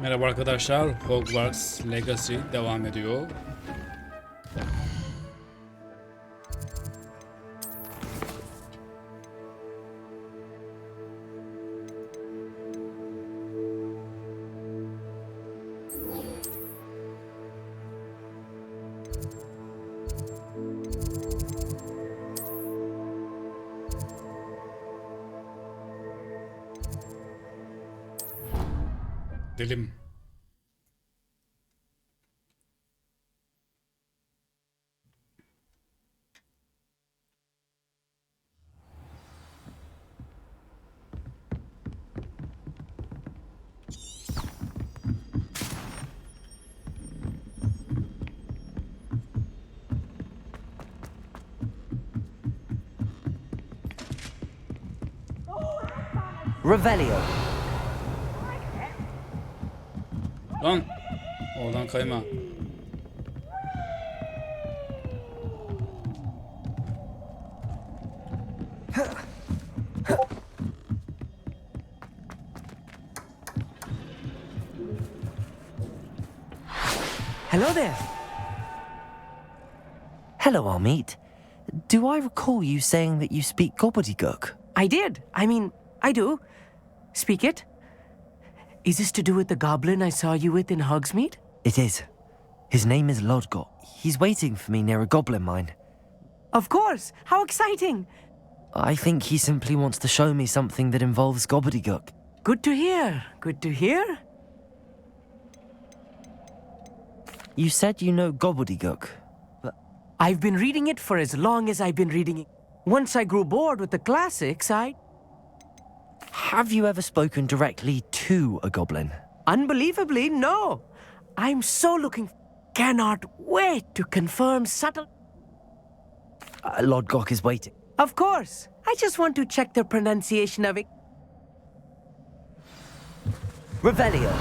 Merhaba arkadaşlar, Hogwarts Legacy devam ediyor. Dilim. Revelio. Lan! Oradan kayma. Hello there. Hello, Amit. Do I recall you saying that you speak gobbledygook? I did. I do. Speak it. Is this to do with the goblin I saw you with in Hogsmeade? It is. His name is Lodgott. He's waiting for me near a goblin mine. Of course. How exciting. I think he simply wants to show me something that involves gobbledygook. Good to hear. Good to hear. You said you know gobbledygook. I've been reading it for as long as I've been reading it. Once I grew bored with the classics, Have you ever spoken directly to a goblin? Unbelievably, no. I'm so cannot wait to confirm subtle... Lodgott is waiting. Of course. I just want to check the pronunciation of it. Revelio.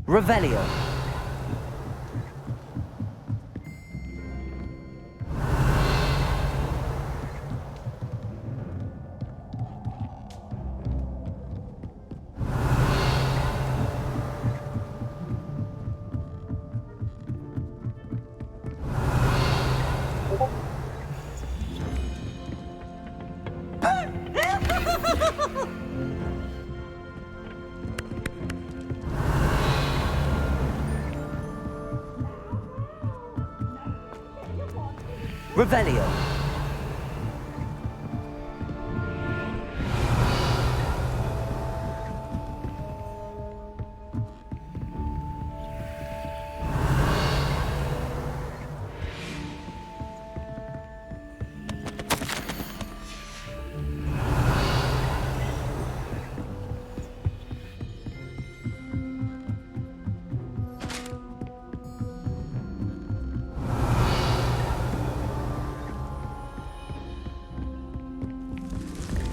Revelio. Revelio.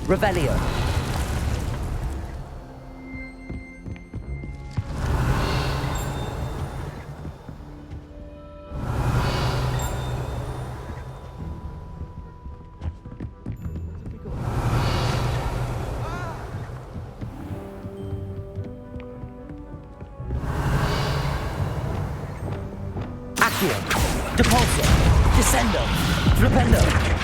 Revelio. Accio. Depulso. Descendo. Flipendo.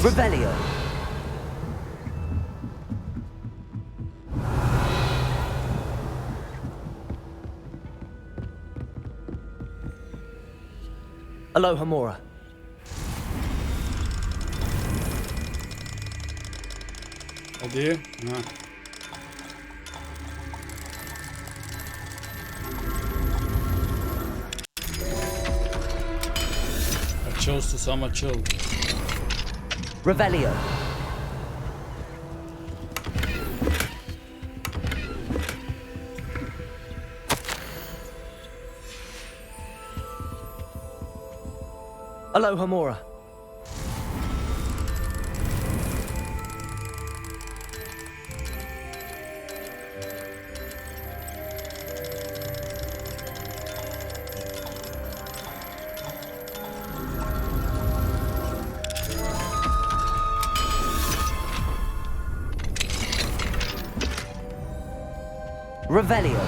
Revelio. Aloha Mora. Hadi. Ha. chose to some chill. Revelio. Aloha Mora. Revelio.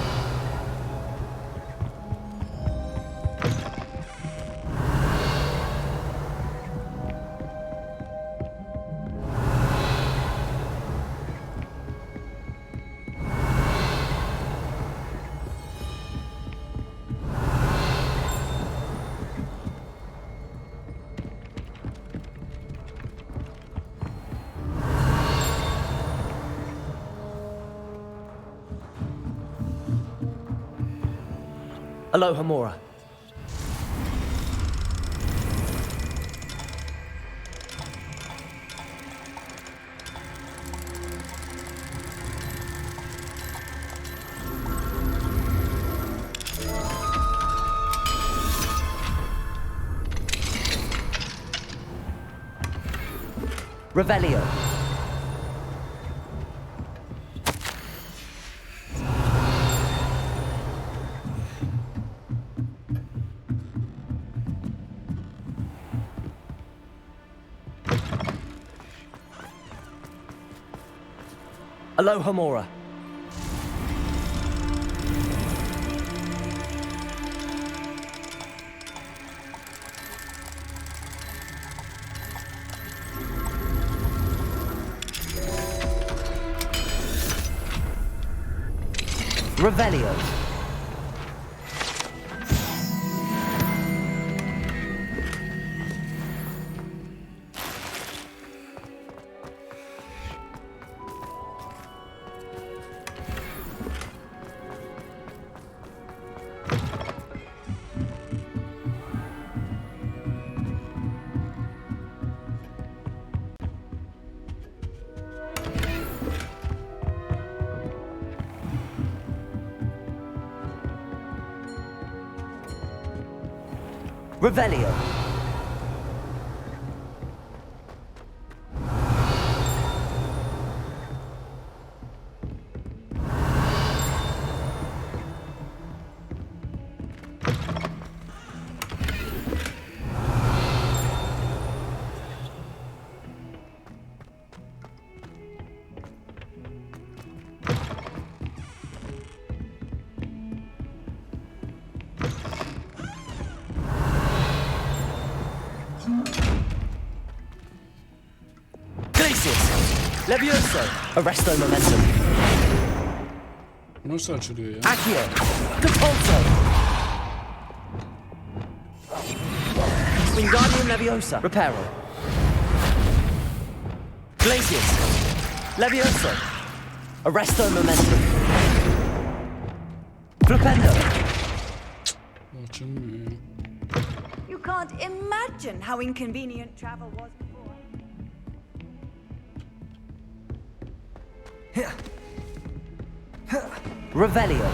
Aloha Mora. Revelio. Aloha Mora. Revelio. Revelio. Levioso. Arresto momentum. Nasıl açılıyor ya? Accio. Compulso. Wingardium Leviosa. Reparo. Glacius. Levioso. Arresto momentum. Flipendo. Açılmıyor ya. You can't imagine how inconvenient travel was before. Revelio.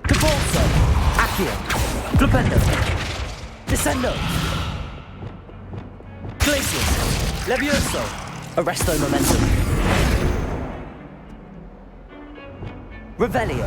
Compulso. Accio. Flipendo. Descendo. Glacius. Levioso. Arresto momentum. Revelio.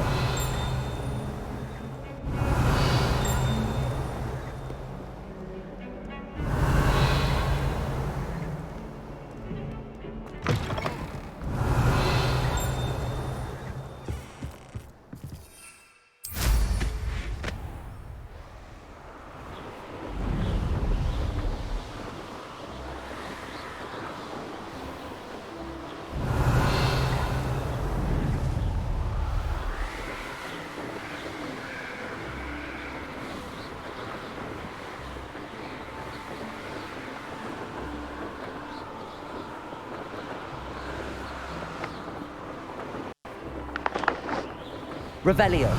Revelio.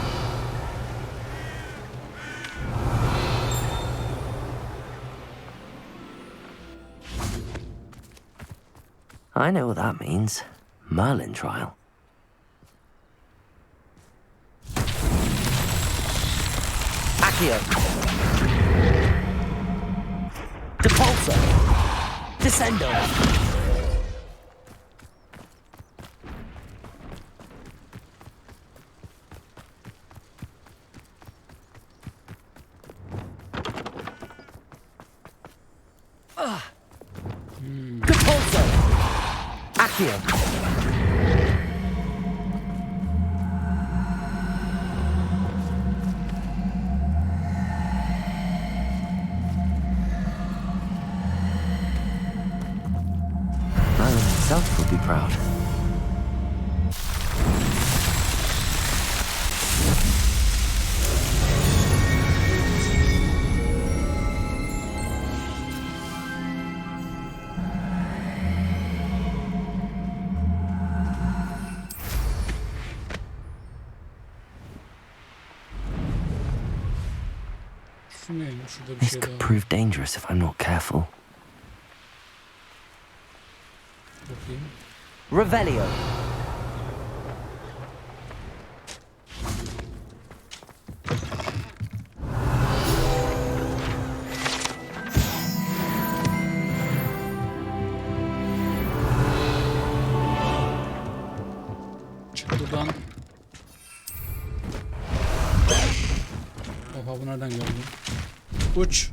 I know what that means. Merlin trial. Accio. Depulso. Descendo. Depulso. Accio. Merlin himself would be proud. Şu neymiş? Şurada bir This şey could daha. prove dangerous if I'm not careful. Bakayım. Revelio. Çık buradan. Oha, bu nereden geldi? Uç.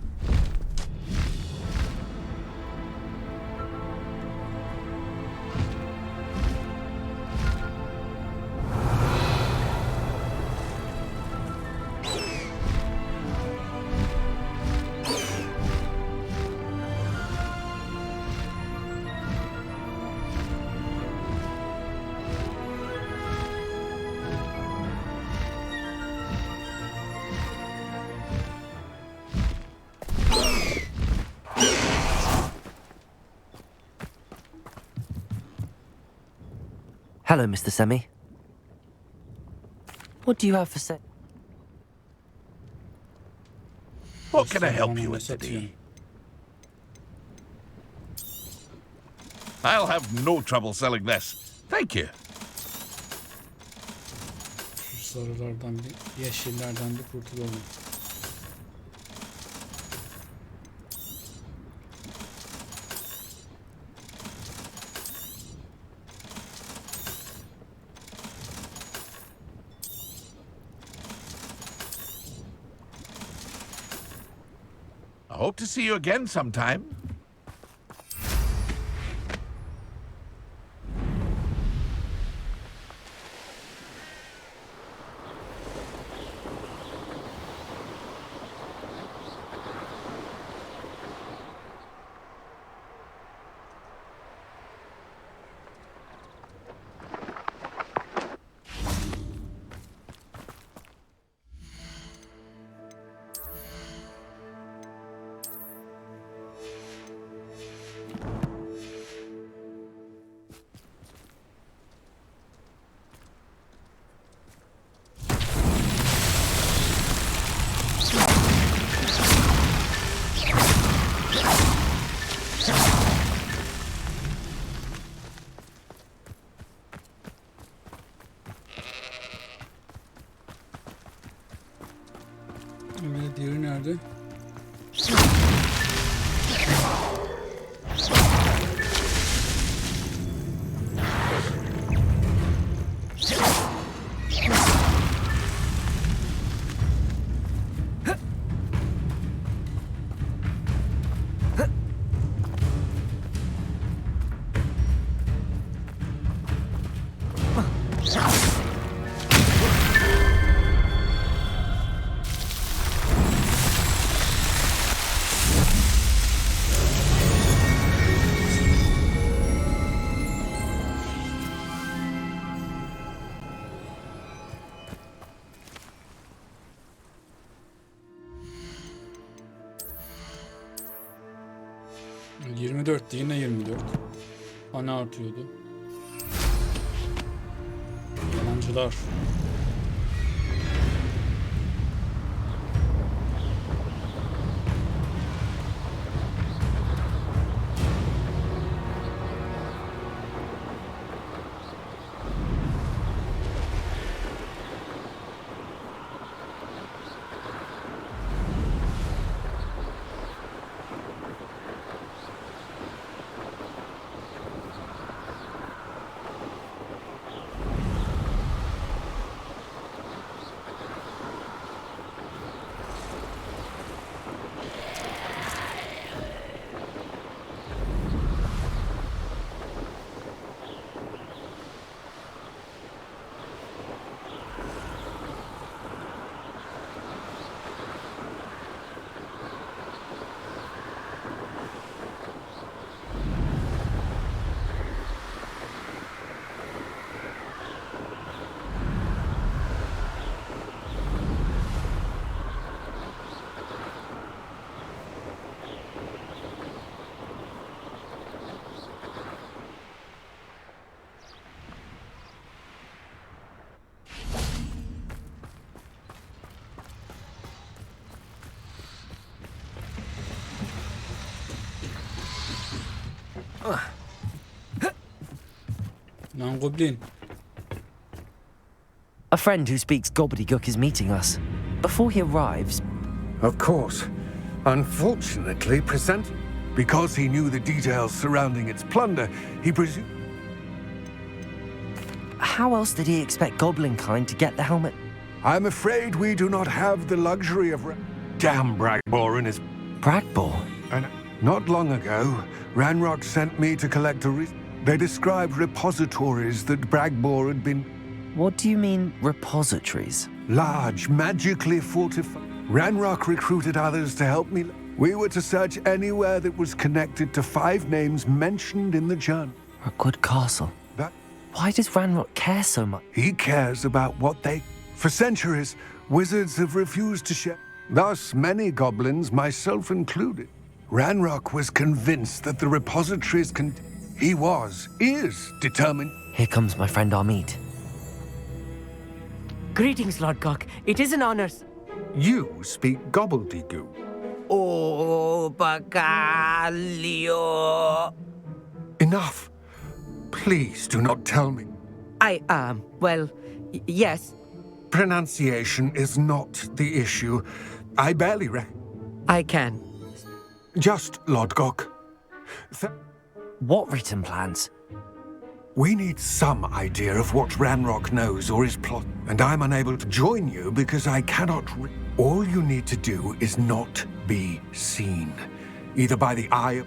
Hello, Mr. Semi. What do you have for sale? What can I help Bana you ne with satıyorsun? today? I'll have no trouble selling this. Thank you. Şu sarılardan bir, yeşillerden bir kurtulalım. I hope to see you again sometime. Evet, diğeri nerede? Yine 24. Hani artıyordu. Yalancılar. Lan goblin. A friend who speaks gobbledygook is meeting us. Before he arrives, Of course. Unfortunately, because he knew the details surrounding its plunder, he presumed. how else did he expect goblin-kind to get the helmet? I'm afraid we do not have the luxury of. Damn Bragbor and his. Bragbor? And not long ago, Ranrock sent me to collect They described repositories that Bragbor had been. What do you mean, repositories? Large, magically fortified. Ranrock recruited others to help me. We were to search anywhere that was connected to 5 names mentioned in the journal. A good castle. That Why does Ranrock care so much? he cares about what they. For centuries, wizards have refused to share. Thus, many goblins, myself included. Ranrock was convinced that the repositories can. He is determined. Here comes my friend Amit. Greetings, Lord Cock. It is an honor. You speak gobbledygook. Oh, Bacalio. Enough. Please do not tell me. Well, yes, Pronunciation is not the issue. I barely I can. Just, Lord Gok. What written plans? We need some idea of what Ranrock knows or is plot, and I'm unable to join you because I cannot. All you need to do is not be seen, either by the eye.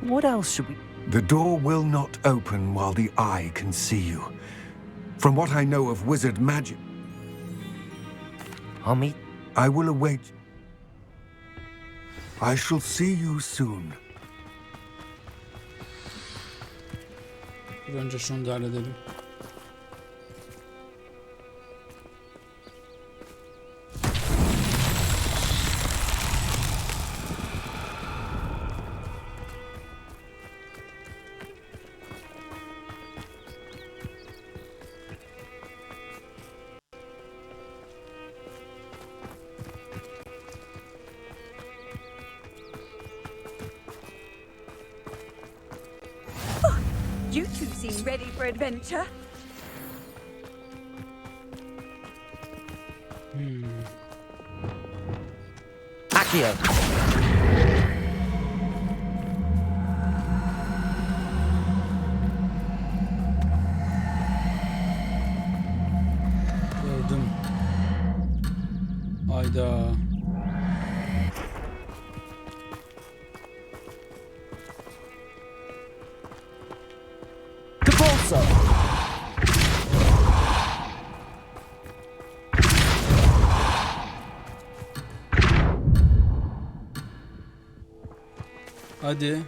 What else should we... The door will not open while the eye can see you. From what I know of wizard magic, Amit? I will await. I shall see you soon. Dur önce şunu da halledelim. You two seem ready for adventure. Accio! Gördüm. Hayda. Capolso! Hadi.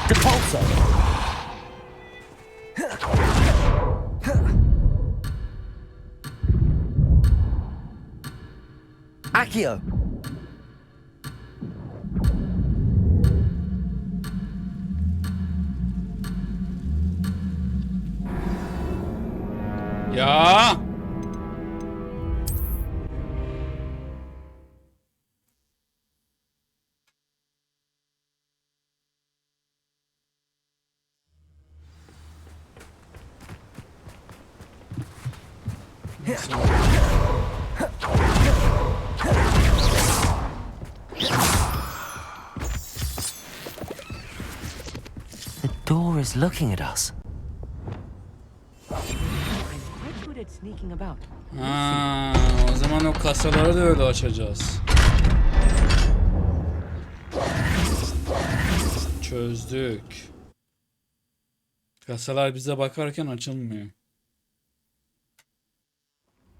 Capolso! Accio! Ya. The door is looking at us. I'm quite good at sneaking about. Ha, o zaman o kasaları da öyle açacağız. Çözdük. Kasalar bize bakarken açılmıyor.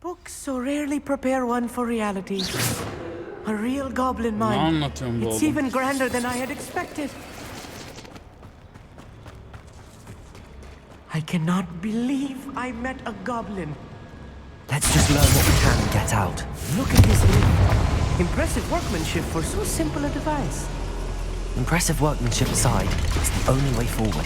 Books so rarely prepare one for reality. A real goblin Ne mind. anlatıyorsun bu It's oğlum? even grander than I had expected. I cannot believe I met a goblin. Let's just learn what we can and get out. Look at this lid. Impressive workmanship for so simple a device. Impressive workmanship aside, it's the only way forward.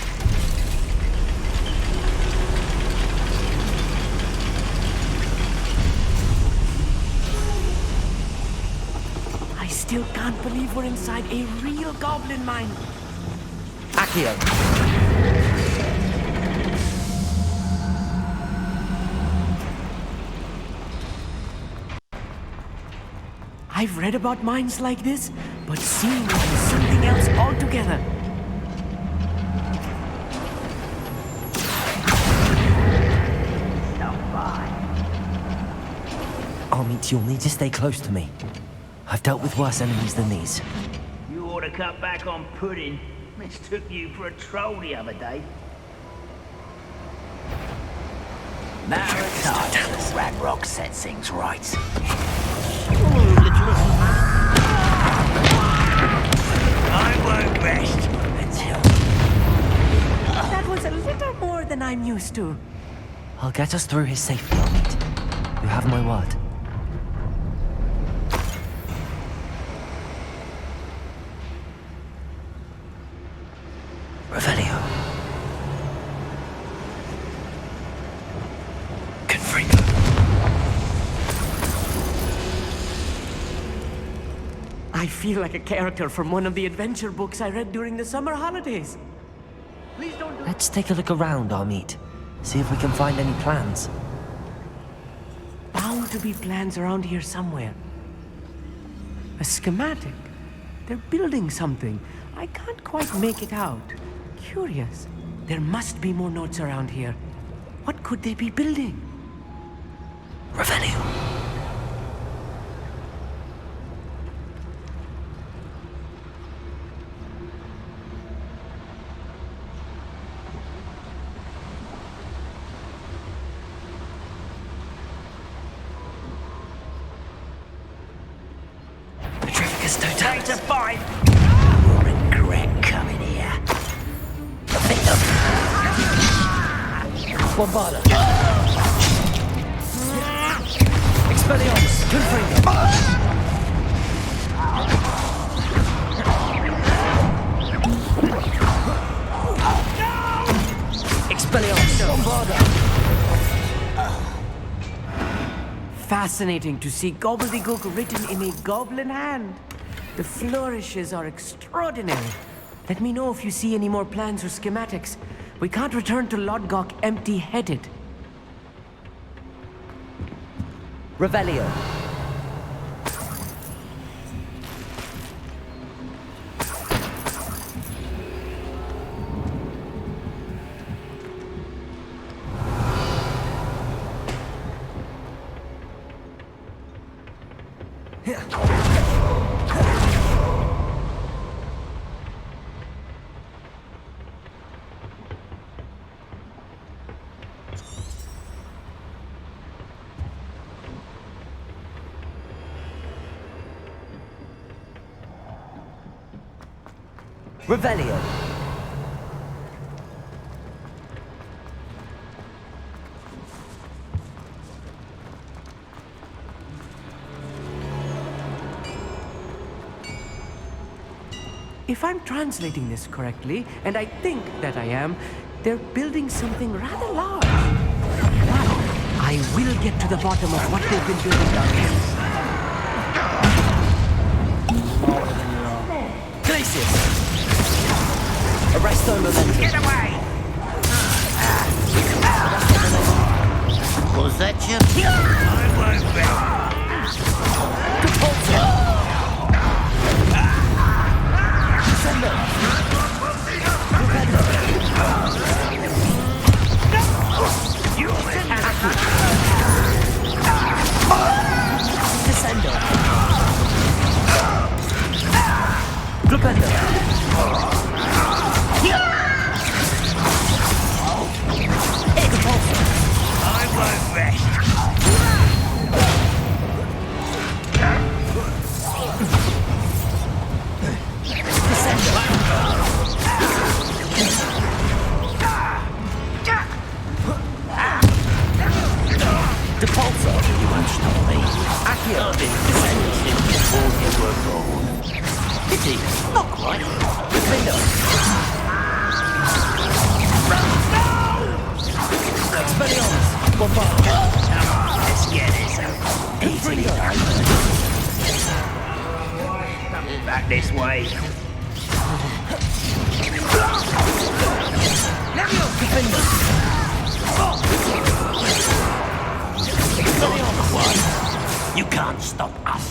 I still can't believe we're inside a real goblin mine. Accio! I've read about mines like this, but seeing it is something else altogether. Amit, you'll need to stay close to me. I've dealt with worse enemies than these. You ought to cut back on pudding. Mistook you for a troll the other day. Matter of time, Ragnarok set things right. I won't rest until... That was a little more than I'm used to. I'll get us through his safety, Amit. You have my word. Revelio. Confringo. I feel like a character from one of the adventure books I read during the summer holidays. Please don't do... Let's take a look around, Amit. See if we can find any plans. Bound to be plans around here somewhere. A schematic. They're building something. I can't quite make it out. Curious. There must be more notes around here. What could they be building? Revelio. Petrificus Take to totalis. fight! You'll regret coming here. Bombarda. Expelliarmus. Confringo. Expelliarmus. Bombarda. Fascinating to see gobbledygook written in a goblin hand. The flourishes are extraordinary. Let me know if you see any more plans or schematics. We can't return to Lodgok empty-headed. Revelio. Revelio. If I'm translating this correctly, and I think that I am, they're building something rather large. Wow, I will get to the bottom of what they've been building down here. Glacius. Arresto momentum. Get away! Was that you? I won't rest. Descendo. Glupendo. I won't rest. Depulso. stop me. Accio. I've been friends since before you were born. Pity, not quite. Defender. Expelliarmus. Bombard. Come on, let's get this easy over. Back this way. Defender. Expelliarmus. You can't stop us.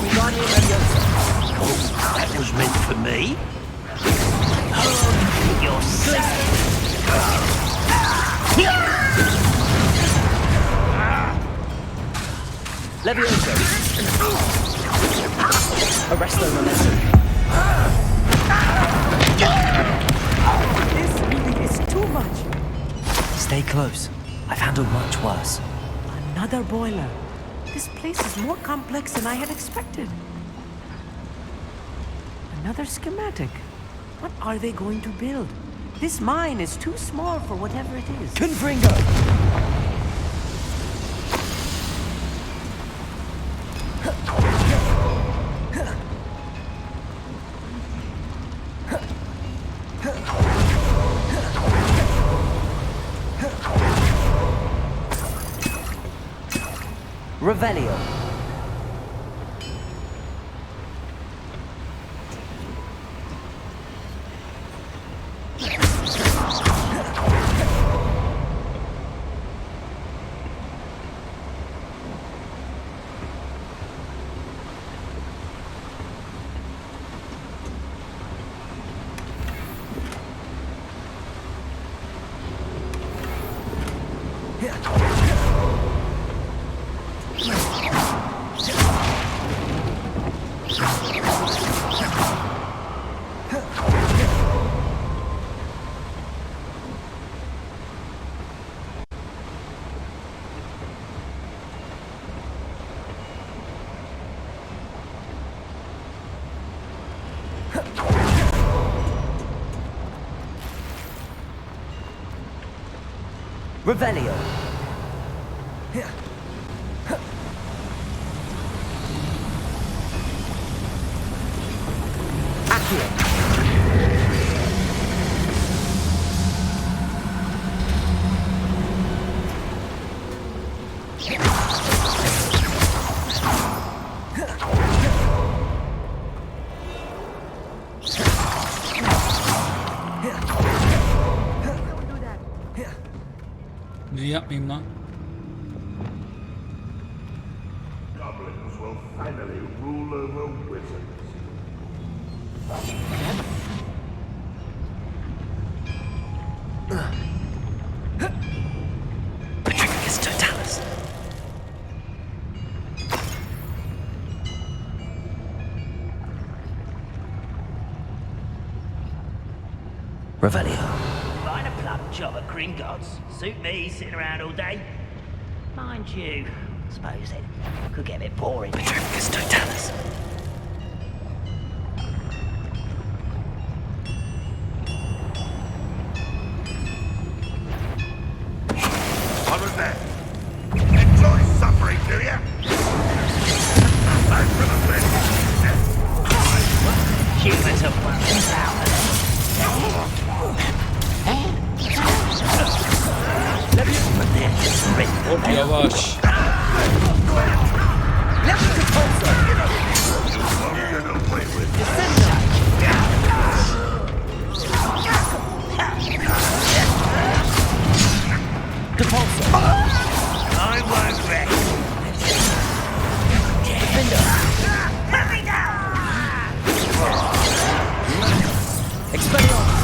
Wingardium Leviosa. Oh, that was meant for me. Oh, you're safe. Leviosa. Arresto momentum. This really is too much. Stay close. I've handled much worse. Another boiler. This place is more complex than I had expected. Another schematic. What are they going to build? This mine is too small for whatever it is. Confringo! Revelio. Revelio. Accio. Ne yapmayayım lan? Goblins will finally rule over wizards. Petrificus totalis. Revelio. Find a plum job at Gringotts. Suit me, sitting around all day. Mind you, I suppose it could get a bit boring. Petrificus totalis. What was that? Enjoy suffering, do ya? Back for the win. Humans are fucking powerless. Yavaş. I won't rest. Hurry now! Expelliarmus.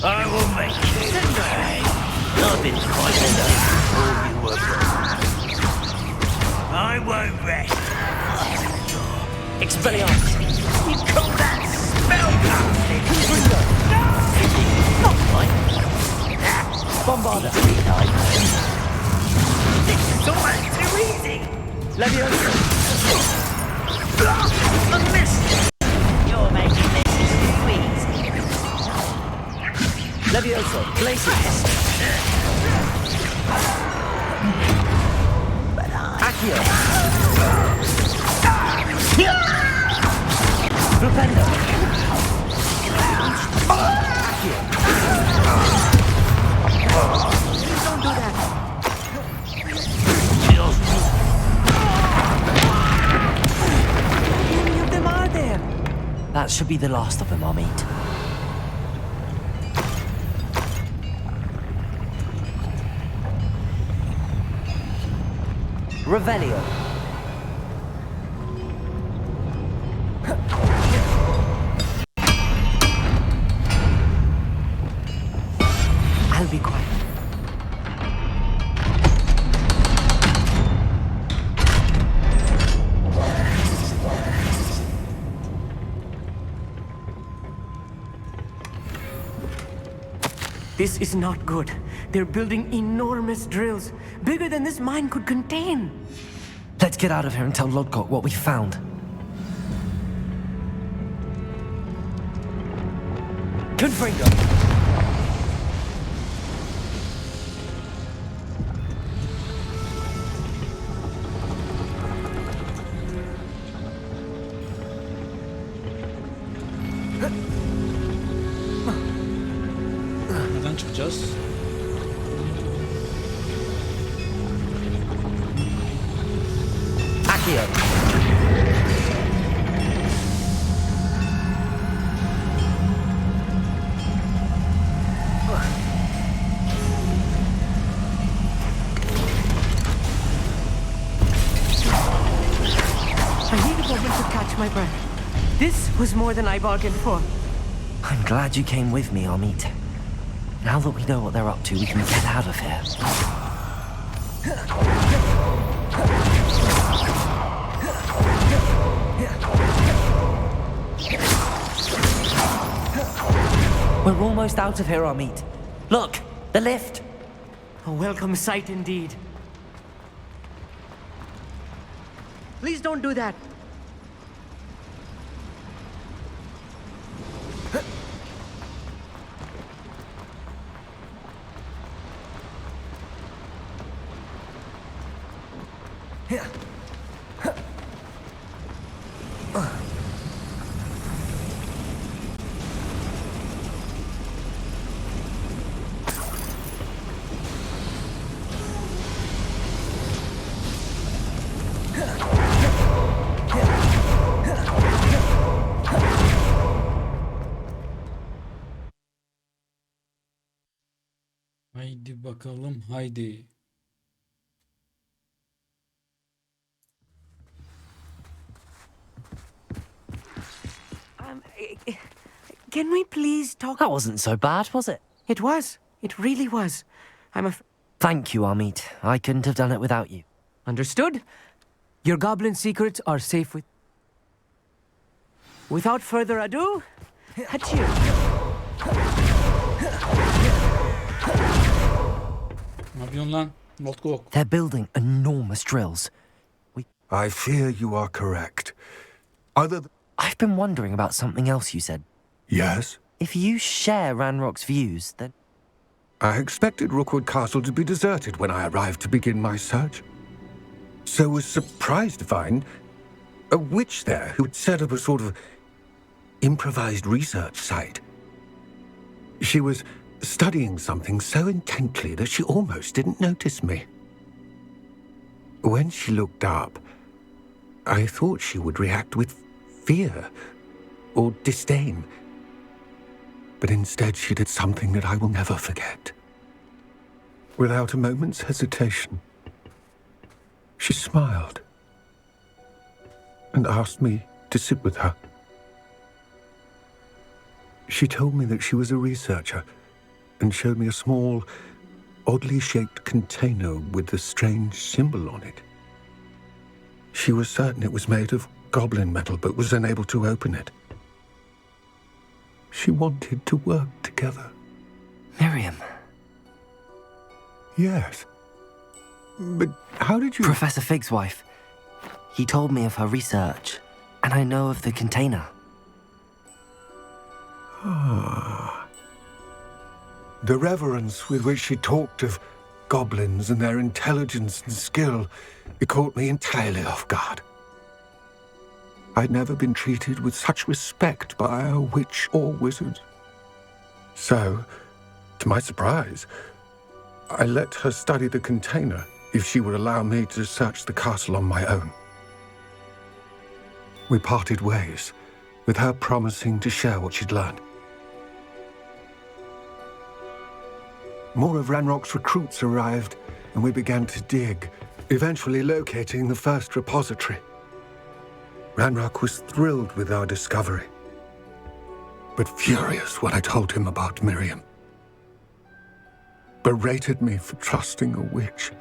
I will make you pay. I've been fighting before you were born. I won't rest. Expelliarmus. You call that spellcasting? Not quite. That's Bombarda. So much too easy. Leviosa. I missed it. You're making this too easy. Leviosa, place it. Accio. Flipendo. Accio. Please don't do that. How many of them are there? That should be the last of them, Amit. Revelio. I'll be quiet. This is not good. They're building enormous drills, bigger than this mine could contain. Let's get out of here and tell Lodgok what we found. Confringo. Nereden çıkacağız? Accio. I need a moment to catch my breath. This was more than I bargained for. I'm glad you came with me, Amit. Now that we know what they're up to, we can get out of here. We're almost out of here, Amit. Look, the lift. A welcome sight indeed. Please don't do that. Haydi bakalım, haydi. Can we please talk? That wasn't so bad, was it? It was. It really was. Thank you, Amit. I couldn't have done it without you. Understood? Your goblin secrets are safe with... Without further ado, achoo. Ne yapıyorsun lan? Not go. They're building enormous drills. I fear you are correct. Other th- I've been wondering about something else you said. Yes? If you share Ranrock's views, then... I expected Rookwood Castle to be deserted when I arrived to begin my search. So was surprised to find a witch there who had set up a sort of improvised research site. She was studying something so intently that she almost didn't notice me. When she looked up, I thought she would react with fear or disdain. But instead she did something that I will never forget. Without a moment's hesitation, she smiled and asked me to sit with her. She told me that she was a researcher and showed me a small, oddly shaped container with a strange symbol on it. She was certain it was made of goblin metal, but was unable to open it. She wanted to work together. Miriam. Yes. But how did you... Professor Fig's wife. He told me of her research, and I know of the container. The reverence with which she talked of goblins and their intelligence and skill, it caught me entirely off guard. I'd never been treated with such respect by a witch or wizard. So, to my surprise, I let her study the container if she would allow me to search the castle on my own. We parted ways, with her promising to share what she'd learned. More of Ranrock's recruits arrived, and we began to dig, eventually locating the first repository. Ranrock was thrilled with our discovery, but furious when I told him about Miriam. Berated me for trusting a witch,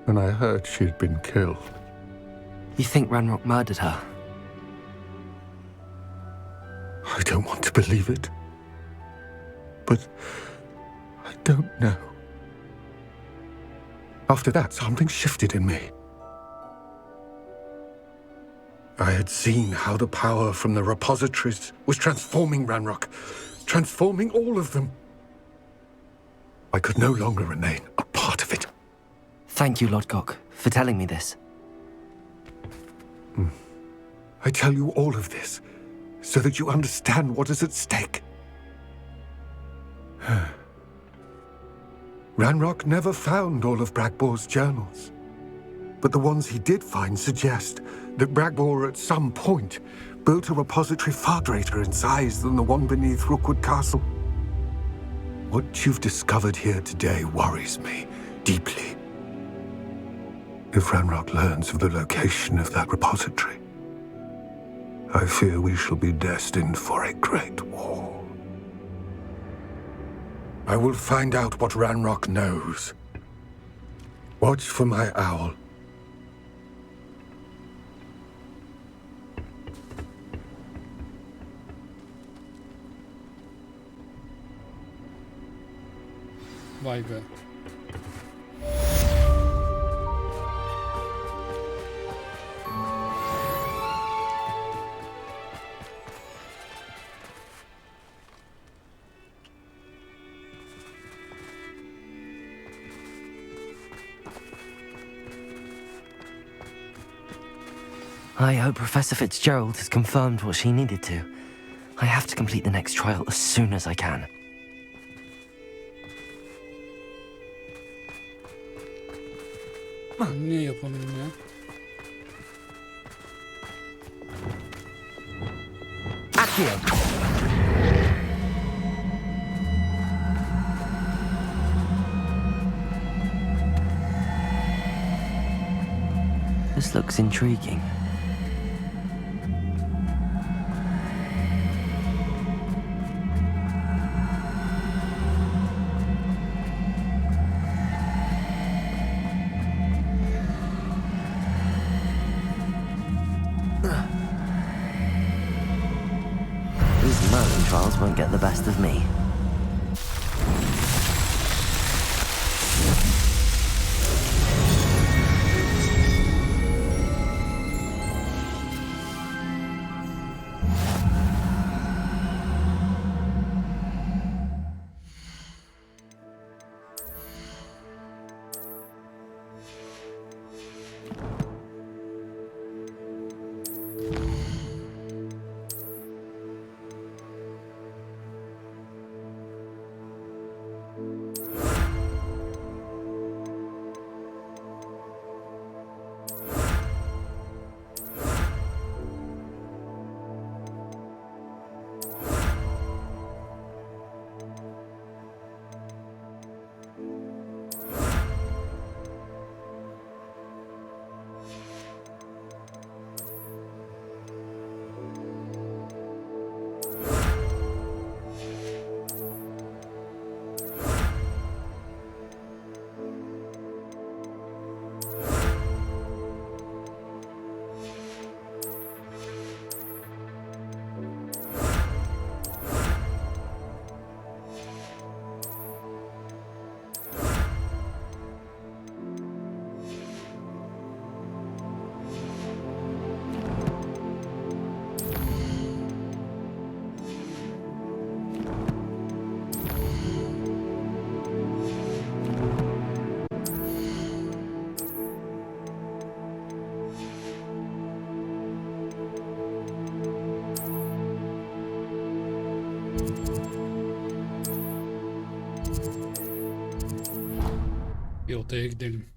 and I heard she had been killed. You think Ranrock murdered her? I don't want to believe it, but I don't know. After that, something shifted in me. I had seen how the power from the repositories was transforming Ranrock, transforming all of them. I could no longer remain a part of it. Thank you, Lodgok, for telling me this. I tell you all of this so that you understand what is at stake. Ranrock never found all of Bragbor's journals, but the ones he did find suggest that Bragbor at some point built a repository far greater in size than the one beneath Rookwood Castle. What you've discovered here today worries me deeply. If Ranrock learns of the location of that repository, I fear we shall be destined for a great war. I will find out what Ranrock knows. Watch for my owl. Vay be. I hope Professor Fitzgerald has confirmed what she needed to. I have to complete the next trial as soon as I can. Niye yapamıyorum ya? This looks intriguing. These Merlin trials won't get the best of me. Bir odaya gidelim.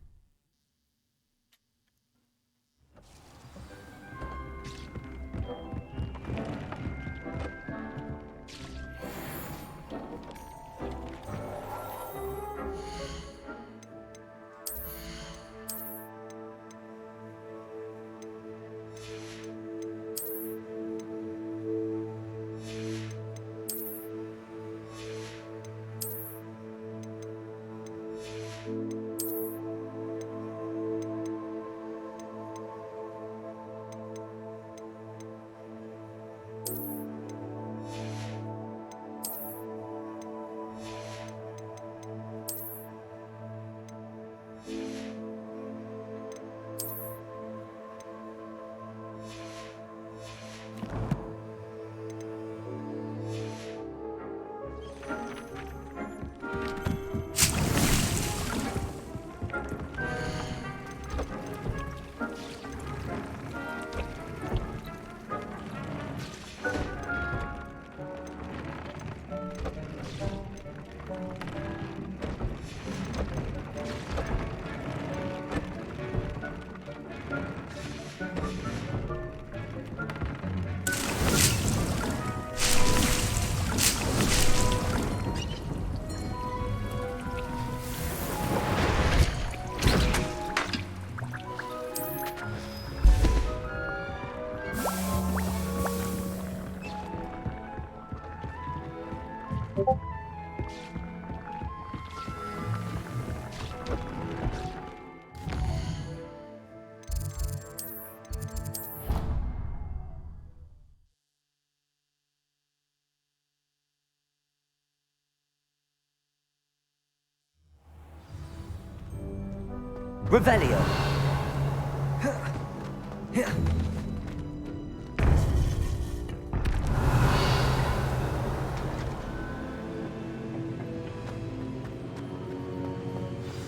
Revelio.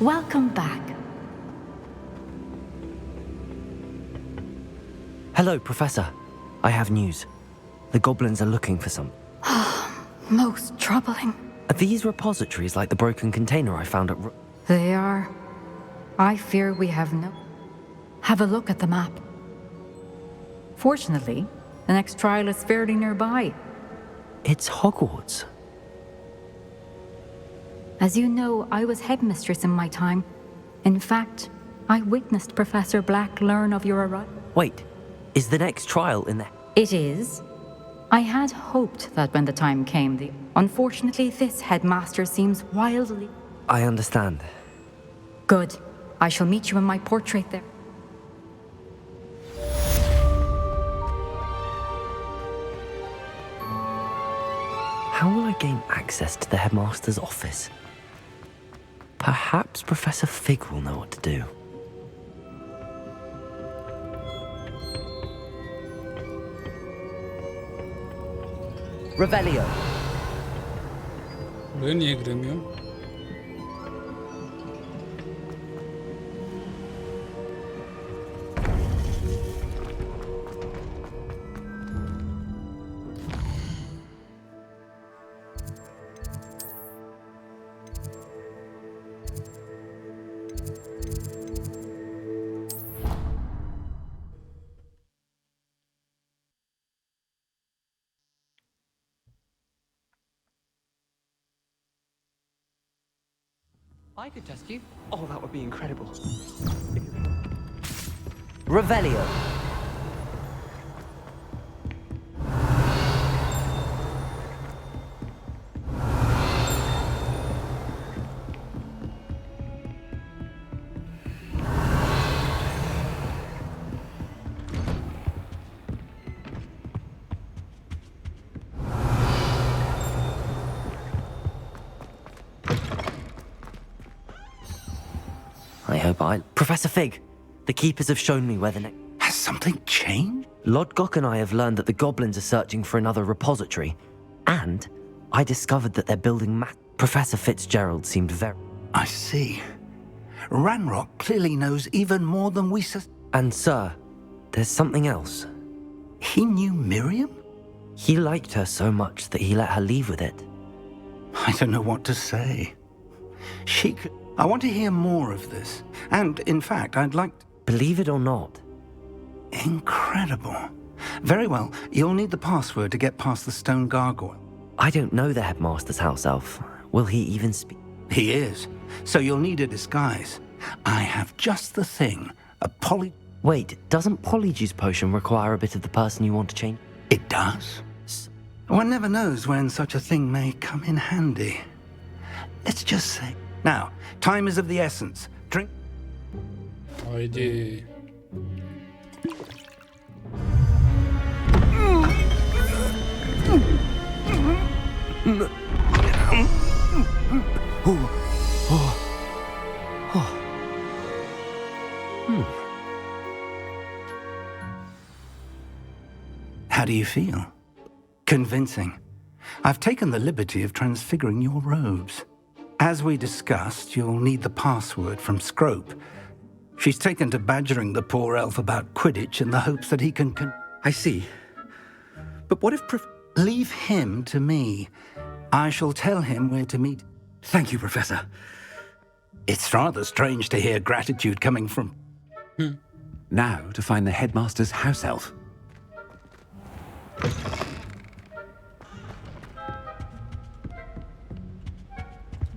Welcome back. Hello, Professor. I have news. The goblins are looking for some. Most troubling. Are these repositories like the broken container I found at... They are. I fear we have no... Have a look at the map. Fortunately, the next trial is fairly nearby. It's Hogwarts. As you know, I was headmistress in my time. In fact, I witnessed Professor Black learn of your arrival. Wait, is the next trial in the... It is. I had hoped that when the time came, Unfortunately, this headmaster seems wildly... I understand. Good. I shall meet you in my portrait there. How will I gain access to the headmaster's office? Perhaps Professor Fig will know what to do. Revelio. Buraya niye giremiyorum? I could test you. Oh, that would be incredible. Revelio. Professor Fig, the keepers have shown me where the next... Has something changed? Lodgok and I have learned that the goblins are searching for another repository, and I discovered that they're building Professor Fitzgerald seemed very... I see. Ranrock clearly knows even more than we And sir, there's something else. He knew Miriam? He liked her so much that he let her leave with it. I don't know what to say. I want to hear more of this. And, in fact, I'd like... Believe it or not, Incredible. Very well. You'll need the password to get past the stone gargoyle. I don't know the headmaster's house elf. Will he even speak? He is. So you'll need a disguise. I have just the thing. A poly... Wait, doesn't Polyjuice Potion require a bit of the person you want to change? It does. One never knows when such a thing may come in handy. Let's just say... Now, time is of the essence. Drink... Haydi. How do you feel? Convincing. I've taken the liberty of transfiguring your robes. As we discussed, you'll need the password from Scrope. She's taken to badgering the poor elf about Quidditch in the hopes that he can I see. But what if... Leave him to me. I shall tell him where to meet. Thank you, Professor. It's rather strange to hear gratitude coming from... Now to find the headmaster's house elf.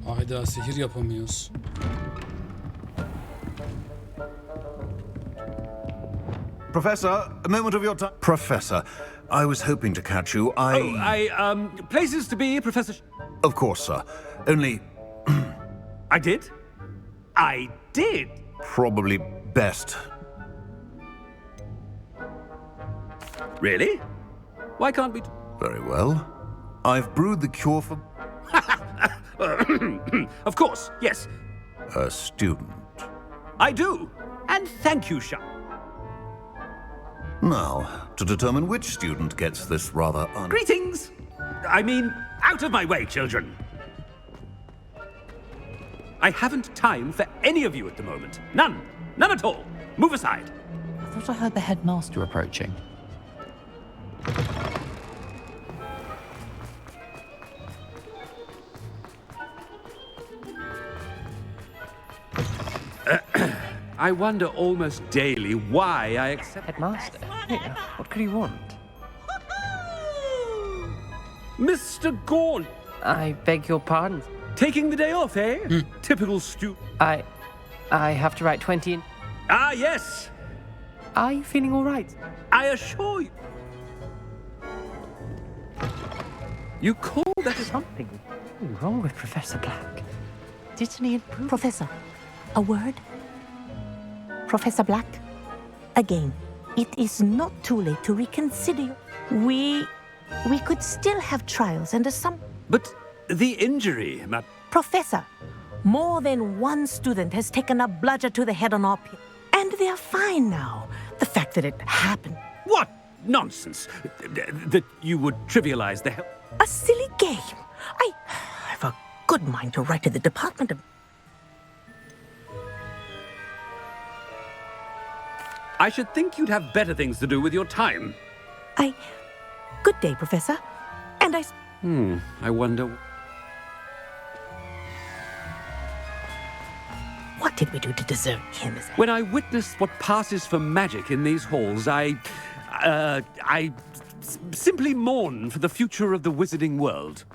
Hayda, sihir yapamıyoruz. Professor, a moment of your time. Professor, I was hoping to catch you. Places to be, Professor... Of course, sir. Only... I did? I did? Probably best. Really? Why can't we... Very well. I've brewed the cure for... Of course, yes. A student. I do. And thank you, Sha. Now, to determine which student gets this rather Greetings! I mean, out of my way, children. I haven't time for any of you at the moment. None. None at all. Move aside. I thought I heard the headmaster approaching. I wonder almost daily why I accept... Headmaster? What could he want? Mr. Gaunt! I beg your pardon? Taking the day off, eh? Typical I have to write 20 in... Ah, yes! Are you feeling all right? I assure you... You call that something wrong with Professor Black? Didn't he improve? Professor, a word? Professor Black, again, it is not too late to reconsider. We could still have trials and some... But the injury, Professor, more than one student has taken a bludger to the head on our pit. And they are fine now. The fact that it happened. What nonsense! That you would trivialize the hell... A silly game. I have a good mind to write to the Department of... I should think you'd have better things to do with your time. Good day, Professor. And I wonder... What did we do to deserve him? When I witnessed what passes for magic in these halls, I simply mourn for the future of the wizarding world.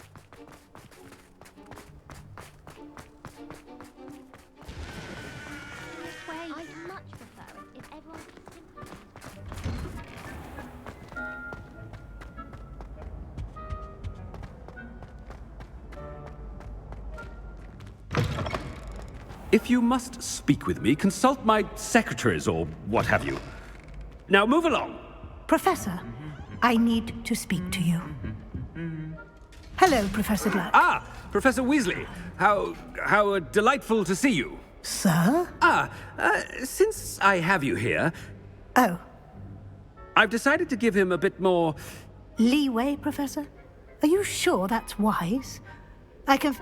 If you must speak with me, consult my secretaries or what have you. Now move along. Professor, I need to speak to you. Hello, Professor Black. Ah, Professor Weasley. How delightful to see you. Sir? Since I have you here... Oh. I've decided to give him a bit more... Leeway, Professor? Are you sure that's wise? I can...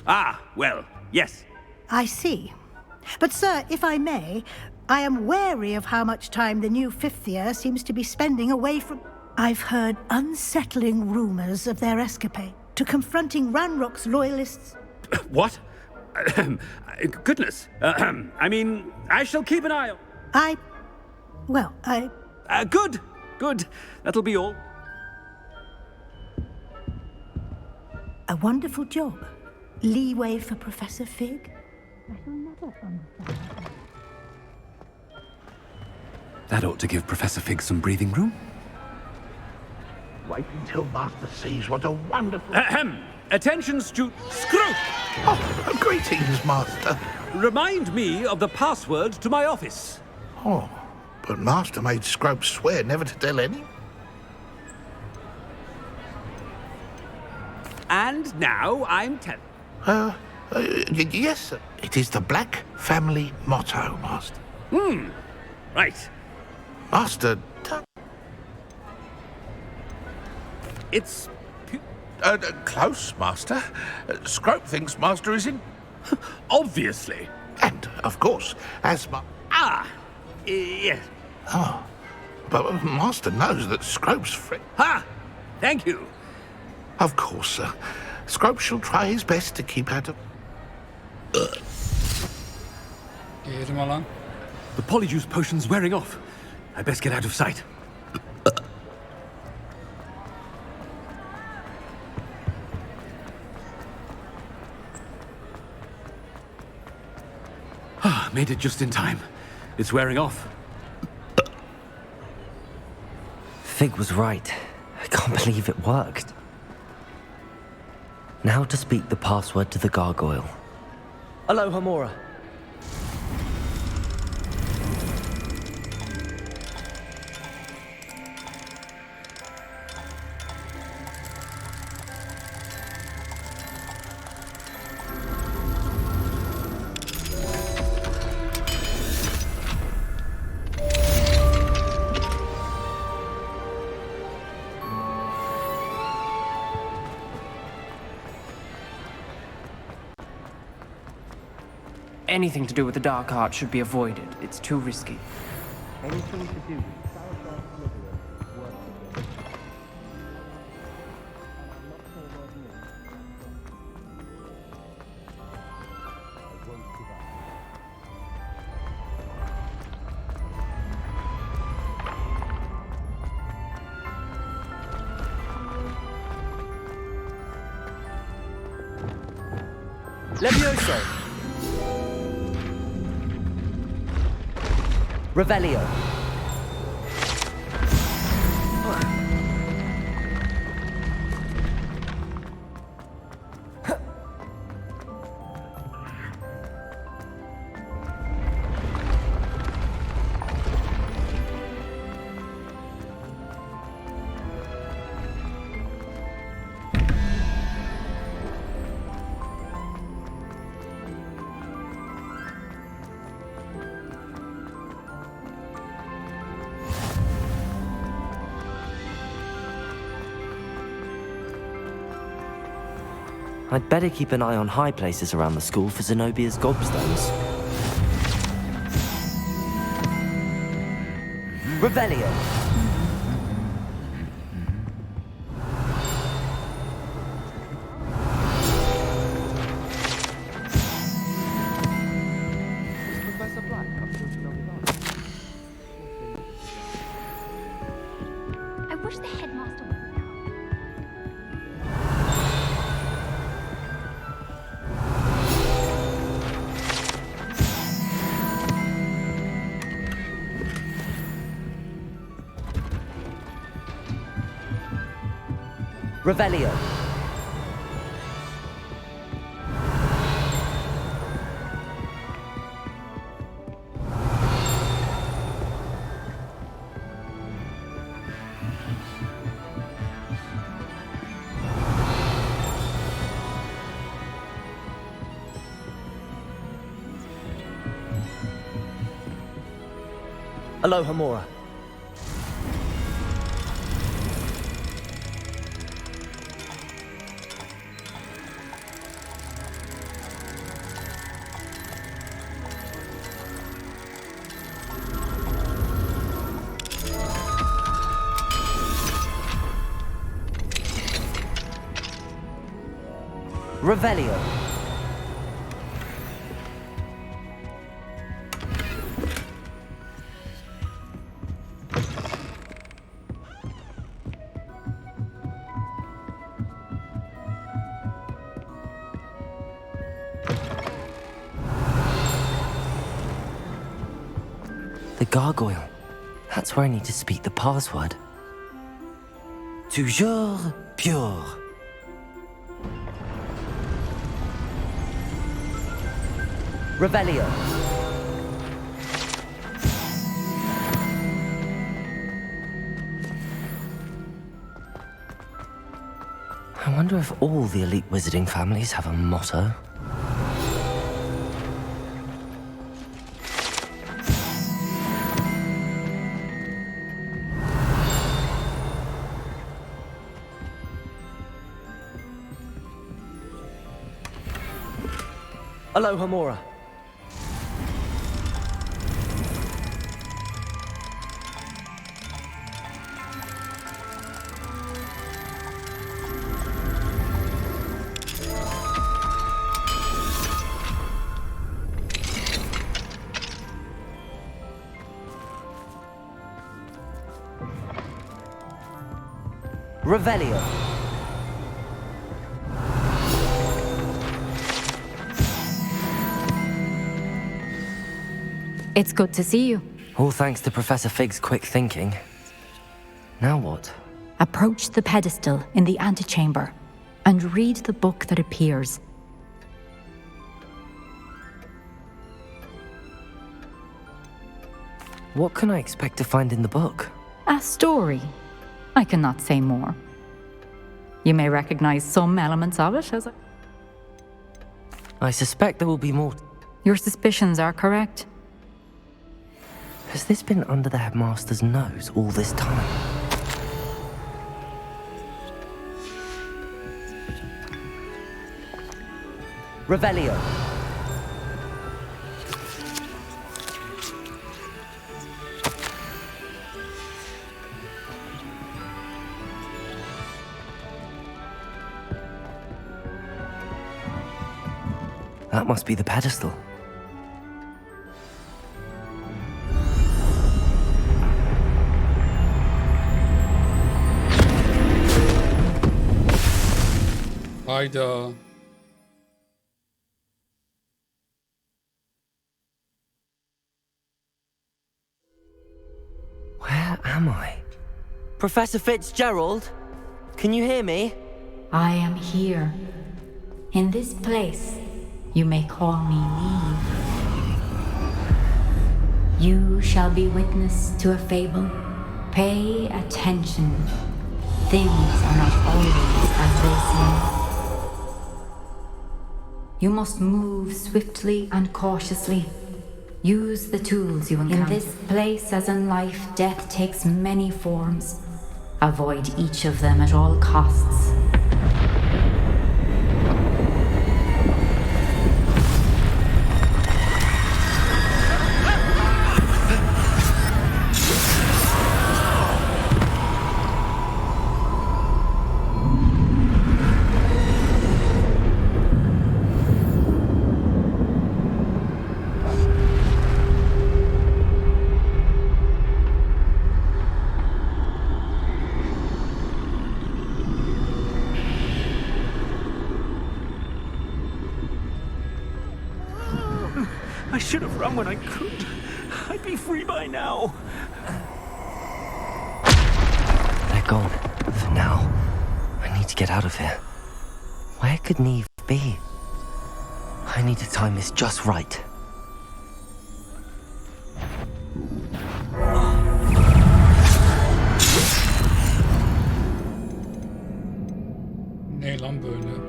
Ah, well, yes. I see. But, sir, if I may, I am wary of how much time the new fifth year seems to be spending away from... I've heard unsettling rumors of their escapade. to confronting Ranrock's loyalists? What? Goodness. I mean, I shall keep an eye on... Good. Good. That'll be all. A wonderful job. Leeway for Professor Fig? That ought to give Professor Fig some breathing room. Wait until Master sees what a wonderful... Attention, Scrope! Oh, greetings, Master. Remind me of the password to my office. Oh, but Master made Scrope swear never to tell any. And now I'm telling... Yes, sir. It is the Black family motto, Master. Right. Master... It's... close, Master. Scrope thinks Master is in... Obviously. And, of course, as... Yes. Oh, but Master knows that Scrope's friend... Ha! Thank you. Of course, sir. Scrope shall try his best to keep out of... Yerim alan. The polyjuice potion's wearing off. I best get out of sight. Made it just in time. It's wearing off. Fig was right. I can't believe it worked. Now to speak the password to the gargoyle. Aloha Mora. Anything to do with the dark art should be avoided. It's too risky. Anything to do with Levioso. Revelio. I'd better keep an eye on high places around the school for Zenobia's gobstones. Revelio. I wish the headmaster would. Revelio. Aloha Mora. Revelio. The gargoyle. That's where I need to speak the password. Toujours pure. Revelio. I wonder if all the elite wizarding families have a motto. Aloha Mora. Revelio. It's good to see you. All thanks to Professor Fig's quick thinking. Now what? Approach the pedestal in the antechamber and read the book that appears. What can I expect to find in the book? A story. I cannot say more. You may recognize some elements of it as I suspect there will be more. Your suspicions are correct. Has this been under the headmaster's nose all this time? Revelio. That must be the pedestal. Hayda. Where am I? Professor Fitzgerald? Can you hear me? I am here. In this place, you may call me Niamh. You shall be witness to a fable. Pay attention. Things are not always as they seem. You must move swiftly and cautiously. Use the tools you encounter. In this place, as in life, death takes many forms. Avoid each of them at all costs. I should have run when I could. I'd be free by now. They're gone. For now. I need to get out of here. Where could Niamh be? I need to time this just right. Ne lan böyle?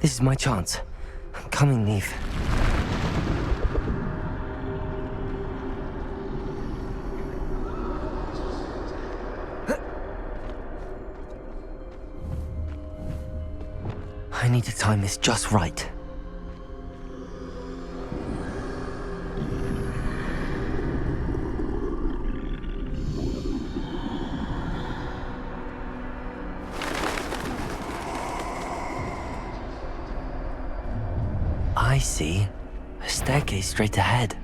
This is my chance. I'm coming, Niamh. I need to time this just right. I see a staircase straight ahead.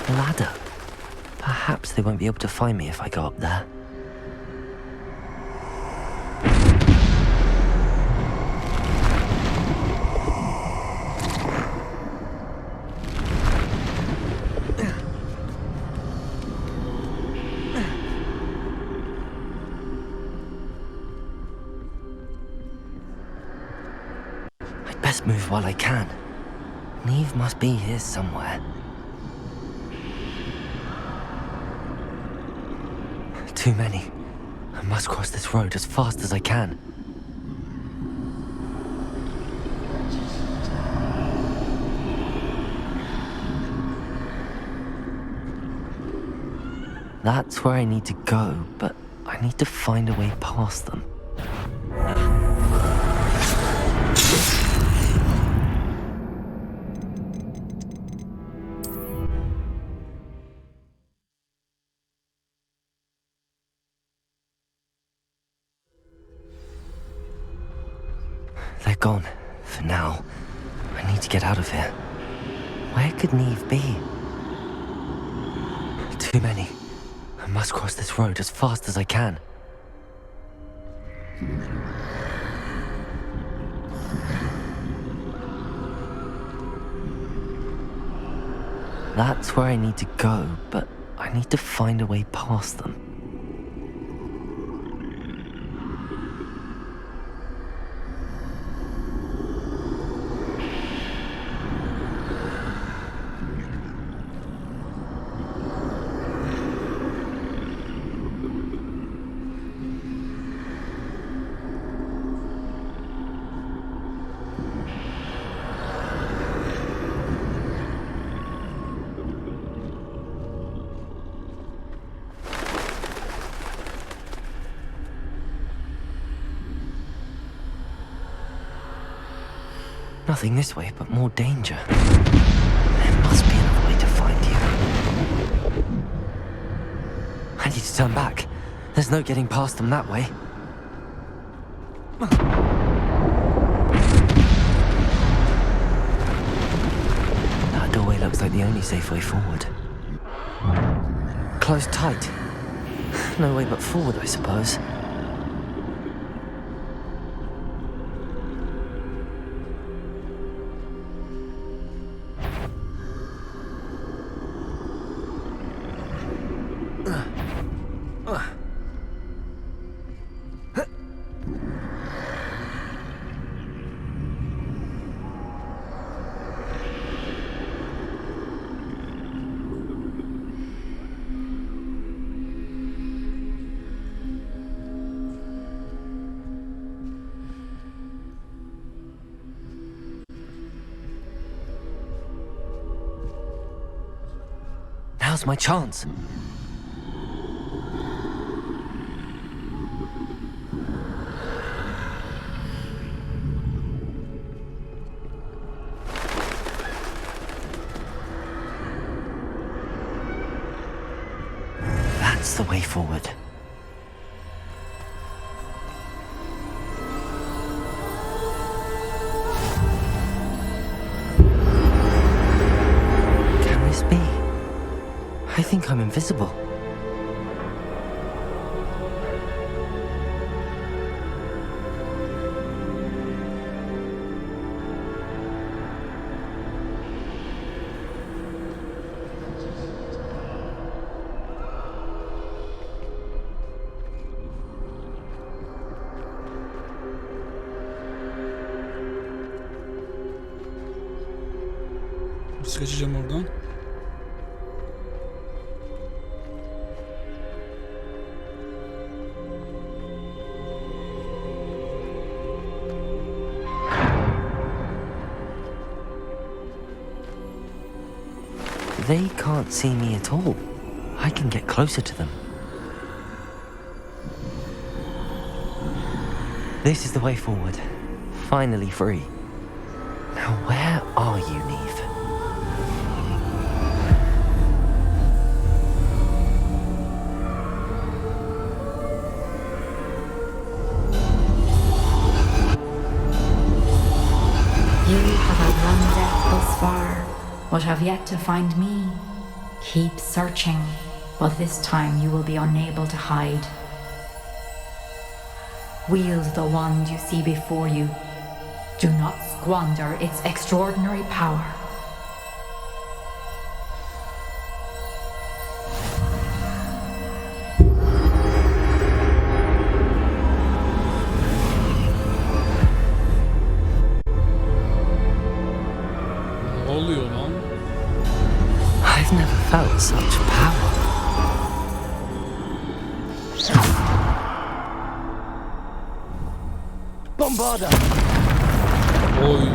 Ladder. Perhaps they won't be able to find me if I go up there. I'd best move while I can. Niamh must be here somewhere. Too many. I must cross this road as fast as I can. That's where I need to go, but I need to find a way past them. They're gone, for now. I need to get out of here. Where could Niamh be? Too many. I must cross this road as fast as I can. That's where I need to go, but I need to find a way past them. Nothing this way, but more danger. There must be another way to find you. I need to turn back. There's no getting past them that way. That doorway looks like the only safe way forward. Closed tight. No way but forward, I suppose. Now's my chance. That's the way forward. Can this be? I think I'm invisible. Nasıl geçeceğim oradan? They can't see me at all. I can get closer to them. This is the way forward. Finally free. Now where are you, Niamh? You have outrun death thus far, but have yet to find me. Keep searching, but this time you will be unable to hide. Wield the wand you see before you. Do not squander its extraordinary power. Ne oluyor lan? I've never felt such power. Bombarda! Oy.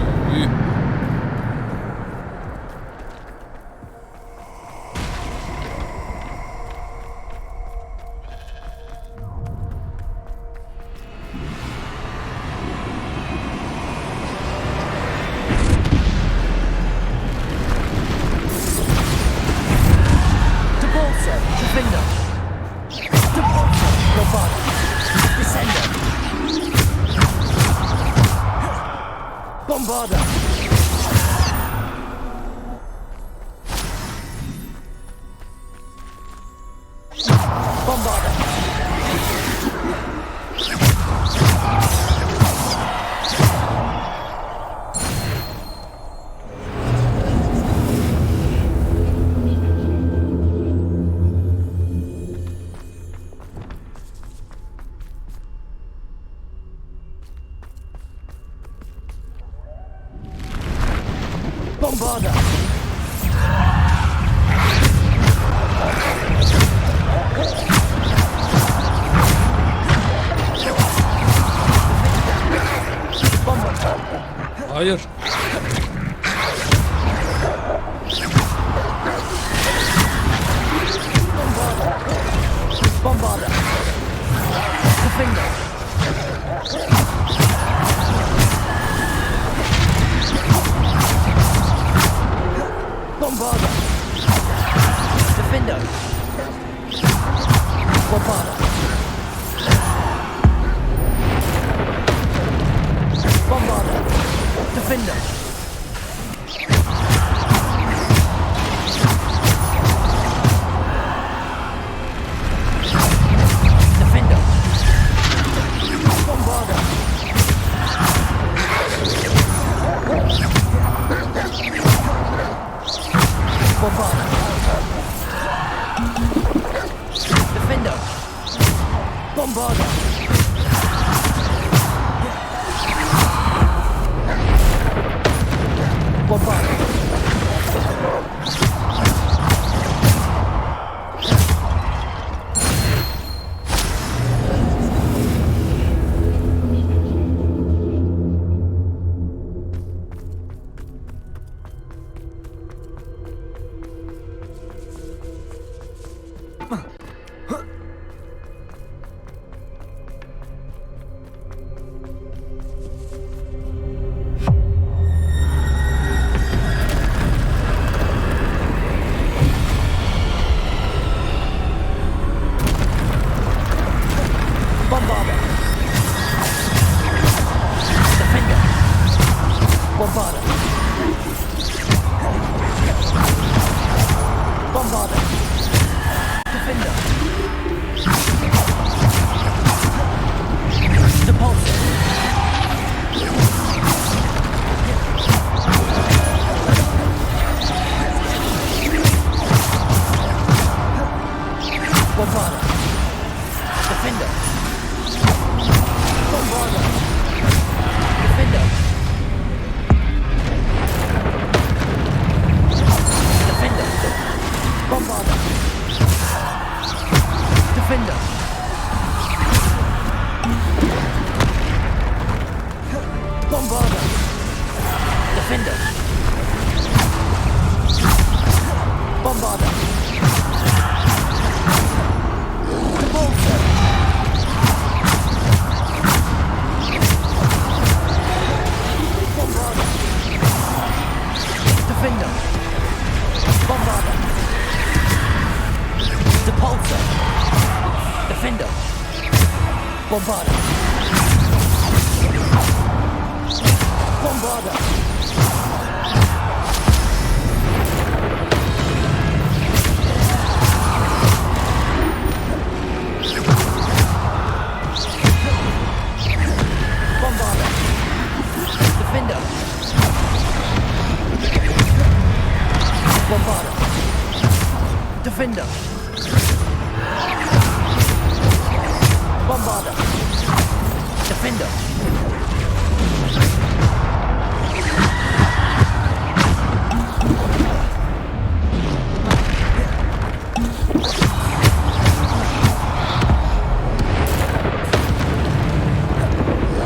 Depulso! Defender! Depulso! Bombarda! Descender! Bombarda! Bombarda! Bombarda! Hayır. Bombarda! Defender! Bombarda! Defender! Bombarda! Bombarda! Defender! Defender! Bombarda! Bombarda! Defender! Bombarda! Bombarda! Bombarda! Defender! Bombarda! Bombarda! Defender! Depulso! Bombarda! Defender! Bombarda! Defender! Bombarda. Bombarda. Bombarda. Defender. Bombarda. Defender. Bombarda. Defender.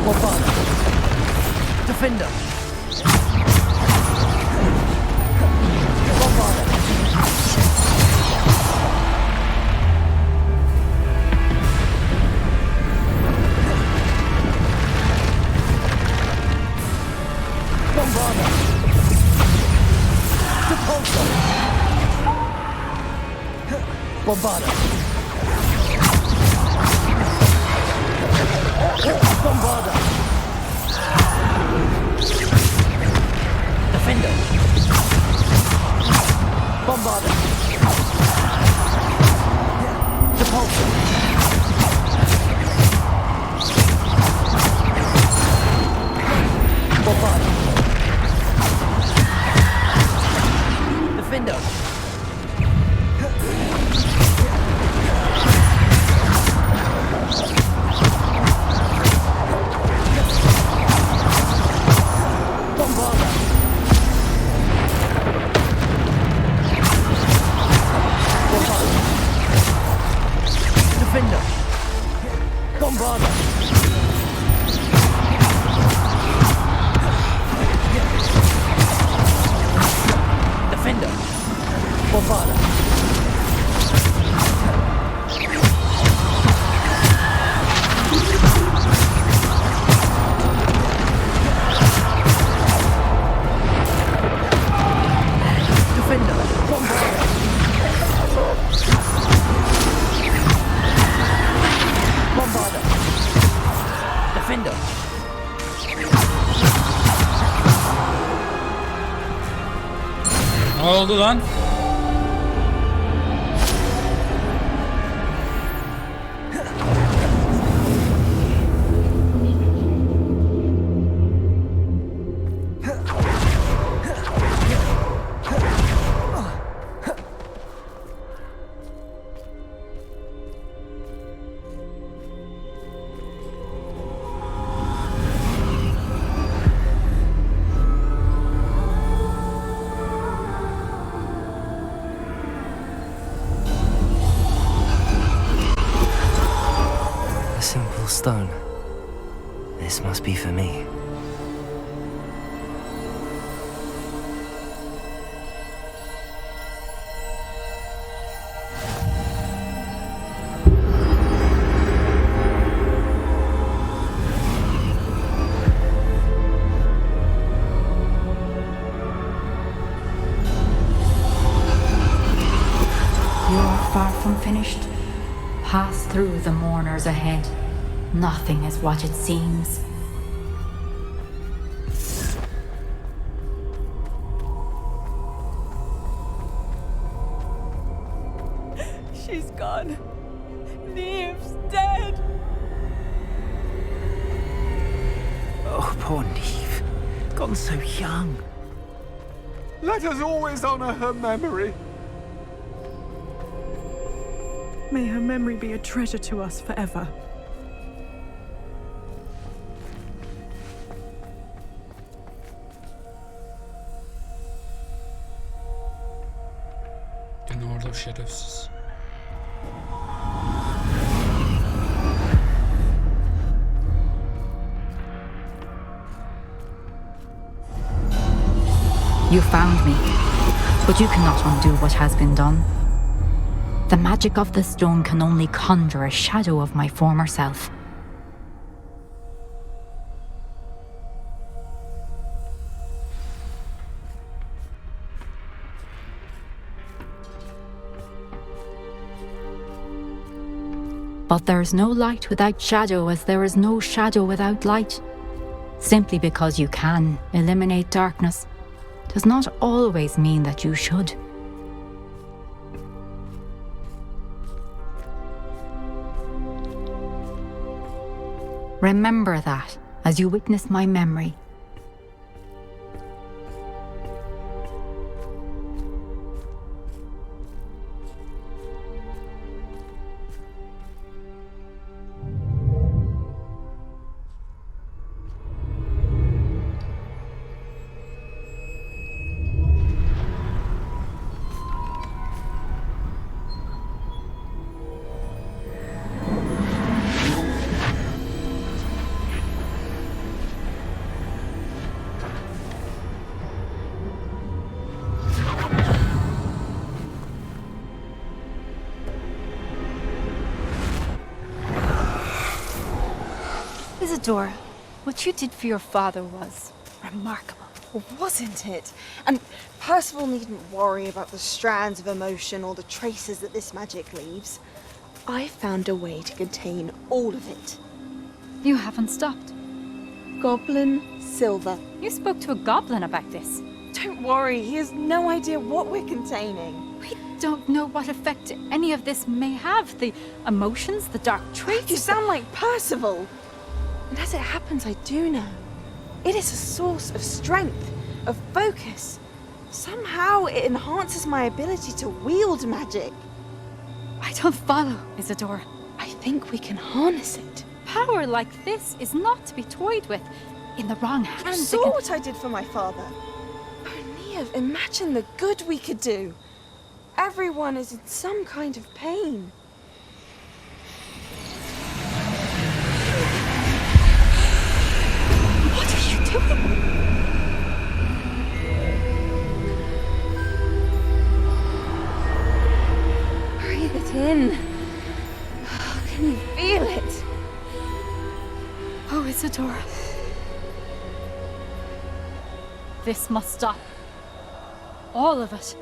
Bombarda. Defender. Bombarda. Bombarda. Repulsor. Bombarda. Bombarda. Defender. Bombarda. Repulsor. Bombarda. Defender. Bombarda. Bombarda. Defender. Bombarda. Defender. Bombarda. Defender. Bombarda. Bombarda. Defender. Ne oldu lan? A simple stone. This must be for me. You are far from finished. Pass through the mourners ahead. Nothing is what it seems. She's gone. Niamh's dead. Oh, poor Niamh. Gone so young. Let us always honor her memory. May her memory be a treasure to us forever. Gene orada şerefsiz. You found me, but you cannot undo what has been done. The magic of the stone can only conjure a shadow of my former self. But there is no light without shadow, as there is no shadow without light. Simply because you can eliminate darkness does not always mean that you should. Remember that as you witness my memory. Isadora, what you did for your father was remarkable. Wasn't it? And Percival needn't worry about the strands of emotion or the traces that this magic leaves. I found a way to contain all of it. You haven't stopped. Goblin Silver. You spoke to a goblin about this. Don't worry, he has no idea what we're containing. We don't know what effect any of this may have. The emotions, the dark traits. You sound like Percival. And as it happens, I do know. It is a source of strength, of focus. Somehow it enhances my ability to wield magic. I don't follow, Isadora. I think we can harness it. Power like this is not to be toyed with. In the wrong hands. You saw what I did for my father. Oh, Niamh, imagine the good we could do. Everyone is in some kind of pain. What are you doing? Breathe it in. Can you feel it? Oh, Isadora. This must stop. All of it.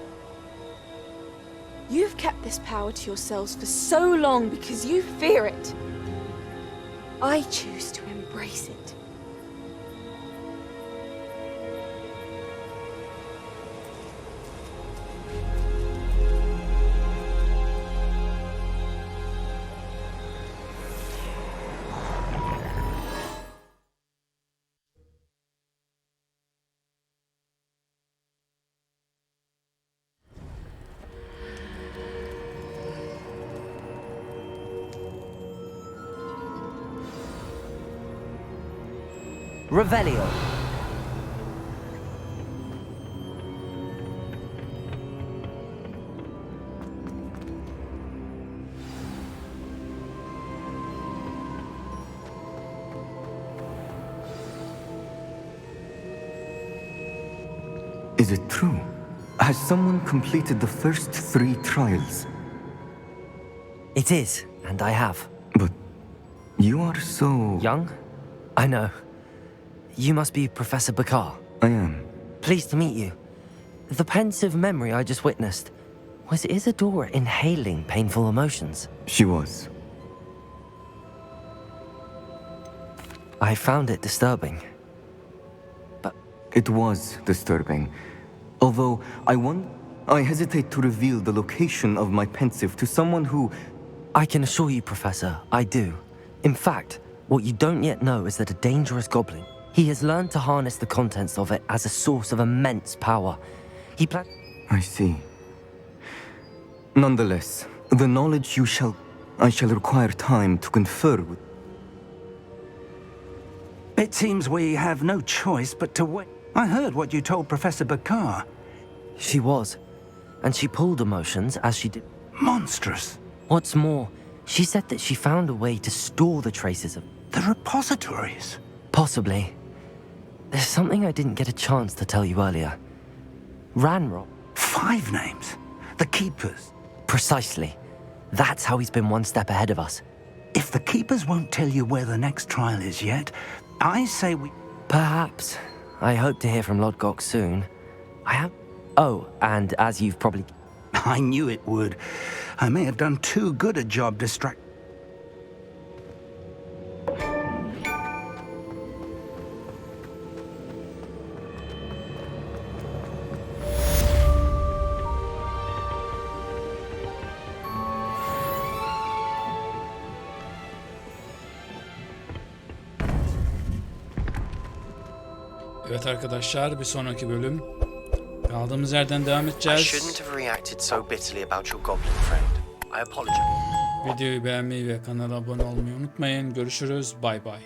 You've kept this power to yourselves for so long because you fear it. I choose to embrace it. Revelio. Is it true? Has someone completed the first 3 trials? It is, and I have. But you are so... young? I know. You must be Professor Bakar. I am. Pleased to meet you. The pensive memory I just witnessed, was Isadora inhaling painful emotions? She was. I found it disturbing. But... It was disturbing. Although, I hesitate to reveal the location of my pensive to someone who... I can assure you, Professor, I do. In fact, what you don't yet know is that a dangerous goblin, he has learned to harness the contents of it as a source of immense power. He plans... I see. Nonetheless, the knowledge I shall require time to confer with... It seems we have no choice but to wait. I heard what you told Professor Bakar. She was. And she pulled emotions as she did. Monstrous. What's more, she said that she found a way to store the traces of... The repositories? Possibly. There's something I didn't get a chance to tell you earlier. Ranrock. 5 names? The Keepers? Precisely. That's how he's been one step ahead of us. If the Keepers won't tell you where the next trial is yet, I say we... Perhaps. I hope to hear from Lodgok soon. I have... Oh, and as you've probably... I knew it would. I may have done too good a job Evet arkadaşlar, bir sonraki bölüm kaldığımız yerden devam I edeceğiz. shouldn't have reacted so bitterly about your goblin friend. I apologize. Videoyu beğenmeyi ve kanala abone olmayı unutmayın. Görüşürüz. Bay bay.